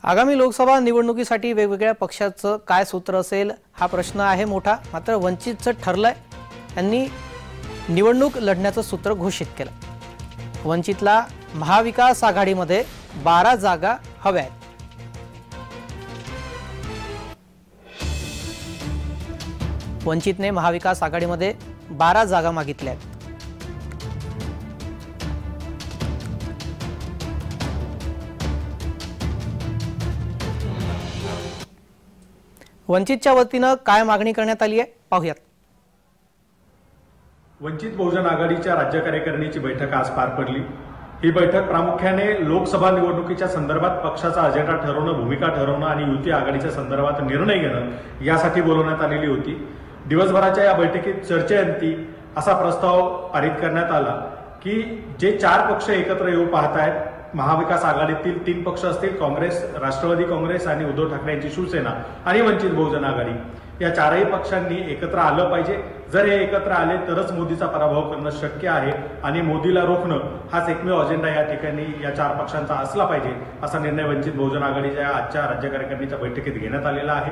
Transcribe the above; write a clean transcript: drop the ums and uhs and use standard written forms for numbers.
आगामी लोकसभा निवडणुकीसाठी वेगवेगळ्या पक्षाचं काय सूत्र असेल हा प्रश्न आहे मोठा। मात्र वंचितचं ठरलंय, त्यांनी निवडणूक लढण्याचं सूत्र घोषित केलं। वंचितला महाविकास आघाडीमध्ये 12 जागा हव्या आहेत। वंचितने महाविकास आघाडीमध्ये 12 जागा मागितल्या आहेत। वंचितच्या वतीनं काय मागणी करण्यात आली आहे पाहूयात। वंचित बहुजन आघाडीच्या राज्य कार्यकारिणीची बैठक आज पार पडली। ही बैठक प्रामुख्याने लोकसभा निवडणुकीच्या संदर्भात पक्षाचा अजेंडा ठरवणं, भूमिका ठरवणं आणि युती आघाडीच्या संदर्भात निर्णय घेणं यासाठी बोलवण्यात आलेली होती। दिवसभराच्या या बैठकीत चर्चेअंती असा प्रस्ताव पारित करण्यात आला की जे 4 पक्ष एकत्र येऊ पाहत आहेत, महाविकास आघाडीतील 3 पक्ष असतील, काँग्रेस, राष्ट्रवादी काँग्रेस आणि उद्धव ठाकरे यांची शिवसेना आणि वंचित बहुजन आघाडी, या 4ही पक्षांनी एकत्र आलं पाहिजे। जर हे एकत्र आले तरच मोदीचा पराभव करणं शक्य आहे आणि मोदीला रोखणं हाच एकमेव अजेंडा या ठिकाणी या 4 पक्षांचा असला पाहिजे, असा निर्णय वंचित बहुजन आघाडीच्या आजच्या राज्य कार्यकारिणीच्या बैठकीत घेण्यात आलेला आहे।